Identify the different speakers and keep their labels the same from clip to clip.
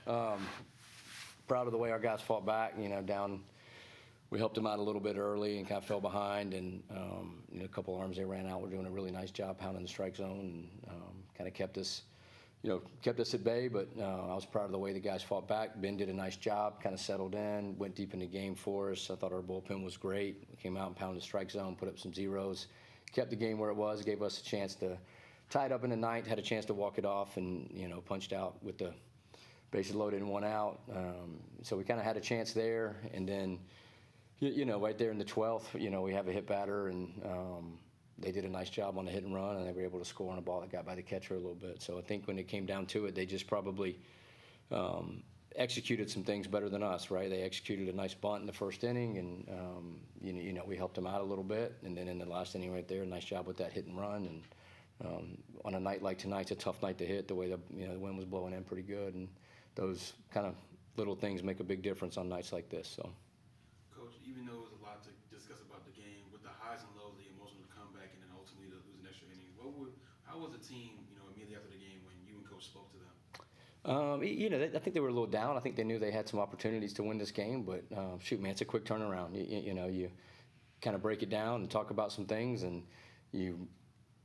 Speaker 1: Proud of the way our guys fought back, down. We helped them out a little bit early and kind of fell behind, and a couple arms they ran out were doing a really nice job pounding the strike zone, and kind of kept us at bay. But I was proud of the way the guys fought back. Ben did a nice job, kind of settled in, went deep in the game for us. I thought our bullpen was great. We came out and pounded the strike zone, put up some zeros, kept the game where it was, gave us a chance to tie it up in the ninth, had a chance to walk it off, and punched out with the bases loaded and 1 out. So we kind of had a chance there, and then right there in the 12th, we have a hit batter, and they did a nice job on the hit and run, and they were able to score on a ball that got by the catcher a little bit. So I think when it came down to it, they just probably executed some things better than us, right? They executed a nice bunt in the first inning, and we helped them out a little bit. And then in the last inning right there, a nice job with that hit and run. And on a night like tonight, it's a tough night to hit. The way the wind was blowing in pretty good, and those kind of little things make a big difference on nights like this. So.
Speaker 2: Coach, even though it was a lot to discuss about the game, with the highs and lows, the emotional comeback, and then ultimately to lose an extra inning, how was the team, immediately after the game when you and Coach spoke to them?
Speaker 1: I think they were a little down. I think they knew they had some opportunities to win this game, but shoot, man, it's a quick turnaround. You kind of break it down and talk about some things, and you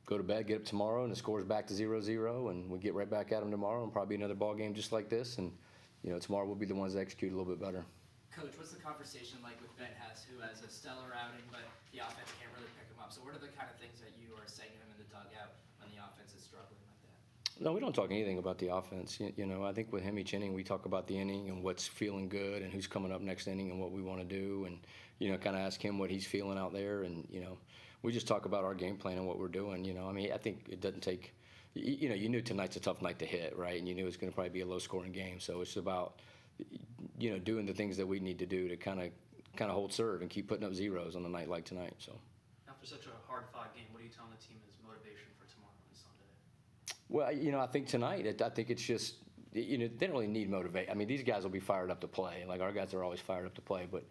Speaker 1: go to bed, get up tomorrow, and the score's back to 0-0, and we get right back at them tomorrow, and probably another ball game just like this, and tomorrow we'll be the ones that execute a little bit better.
Speaker 3: Coach, what's the conversation like with Ben Hess, who has a stellar outing, but the offense can't really pick him up? So what are the kind of things that you are saying to him in the dugout when the offense is struggling like that?
Speaker 1: No, we don't talk anything about the offense. I think with him each inning, we talk about the inning and what's feeling good and who's coming up next inning and what we want to do, and kind of ask him what he's feeling out there, and we just talk about our game plan and what we're doing. I think it doesn't take. You knew tonight's a tough night to hit, right? And you knew it was going to probably be a low-scoring game, so it's about doing the things that we need to do to kind of hold serve and keep putting up zeros on a night like tonight. So.
Speaker 4: After such a hard-fought game, what are you telling the team is motivation for tomorrow and Sunday?
Speaker 1: Well, I think tonight, I think it's just, they don't really need motivation. I mean, these guys will be fired up to play. Like, our guys are always fired up to play, but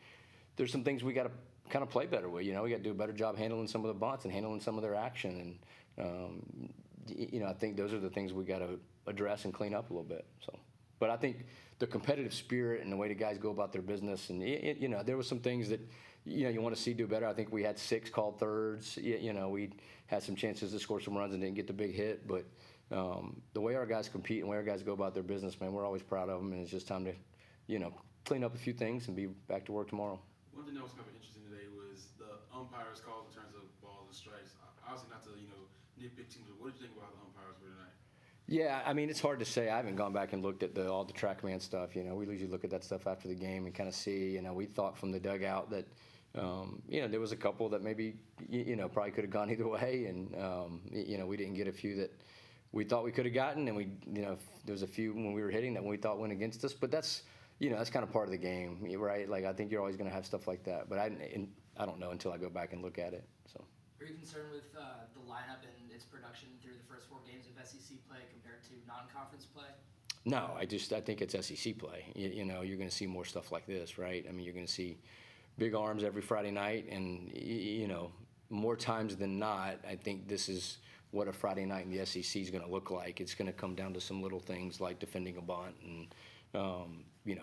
Speaker 1: there's some things we got to kind of play better with. We got to do a better job handling some of the bunts and handling some of their action. And, I think those are the things we got to address and clean up a little bit. So. But I think the competitive spirit and the way the guys go about their business, and there were some things that you want to see do better. I think we had 6 called thirds. We had some chances to score some runs and didn't get the big hit. But the way our guys compete and the way our guys go about their business, man, we're always proud of them. And it's just time to clean up a few things and be back to work tomorrow.
Speaker 2: One thing that was kind of interesting today was the umpires' calls in terms of balls and strikes. Obviously, not to nitpick too much. What did you think about how the umpires were tonight?
Speaker 1: Yeah, I mean, it's hard to say. I haven't gone back and looked at all the TrackMan stuff. We usually look at that stuff after the game and kind of see. We thought from the dugout that, there was a couple that maybe, probably could have gone either way, and we didn't get a few that we thought we could have gotten, and there was a few when we were hitting that we thought went against us. But that's, that's kind of part of the game, right? Like, I think you're always going to have stuff like that. But I don't know until I go back and look at it. So.
Speaker 3: Are you concerned with the lineup and its production through the first 4 games of SEC play compared to non-conference play?
Speaker 1: No, I think it's SEC play. You're going to see more stuff like this, right? I mean, you're going to see big arms every Friday night, and more times than not, I think this is what a Friday night in the SEC is going to look like. It's going to come down to some little things like defending a bunt and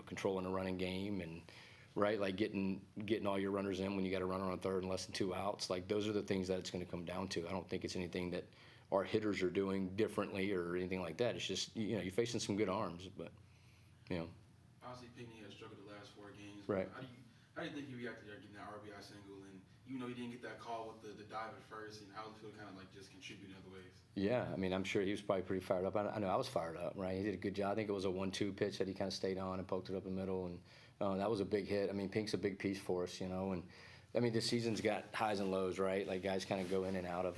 Speaker 1: controlling a running game, and right, like getting all your runners in when you got a runner on third and less than 2 outs. Like, those are the things that it's going to come down to. I don't think it's anything that our hitters are doing differently or anything like that. It's just, you're facing some good arms, but,
Speaker 2: Obviously, Pinkney has struggled the last 4 games.
Speaker 1: Right.
Speaker 2: How do you think he reacted to getting that RBI single, and he didn't get that call with the dive at first, and how does it feel kind of like just contribute in other ways?
Speaker 1: Yeah, I mean, I'm sure he was probably pretty fired up. I know I was fired up, right? He did a good job. I think it was a 1-2 pitch that he kind of stayed on and poked it up the middle, and that was a big hit. I mean, Pink's a big piece for us, and I mean, this season's got highs and lows, right? Like, guys kind of go in and out of,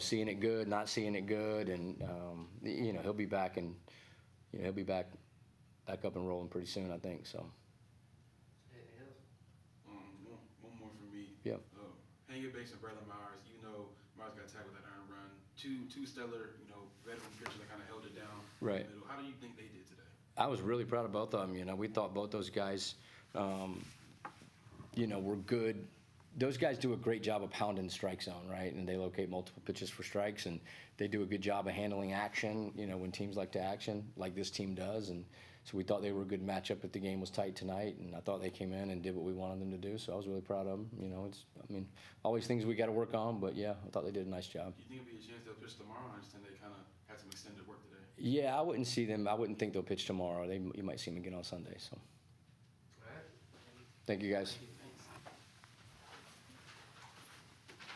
Speaker 1: seeing it good, not seeing it good, and he'll be back, and he'll be back up and rolling pretty soon, I think. So.
Speaker 2: One more from me.
Speaker 1: Yeah.
Speaker 2: Hanger Bates and Braylon Myers. Myers got tackled with that earned run. Two stellar, veteran pitchers that kind of held it down.
Speaker 1: Right.
Speaker 2: In the middle. How do you think they did today?
Speaker 1: I was really proud of both of them. We thought both those guys, were good. Those guys do a great job of pounding the strike zone, right? And they locate multiple pitches for strikes, and they do a good job of handling action, when teams like to action, like this team does. And, So we thought they were a good matchup if the game was tight tonight, and I thought they came in and did what we wanted them to do. So I was really proud of them. You know, always things we got to work on, but yeah, I thought they did a nice job.
Speaker 2: Do you think it'll be a chance they'll pitch tomorrow? I understand they kind of had some extended work today.
Speaker 1: Yeah, I wouldn't see them. I wouldn't think they'll pitch tomorrow. You might see them again on Sunday. So, thank you guys.
Speaker 3: Thank you.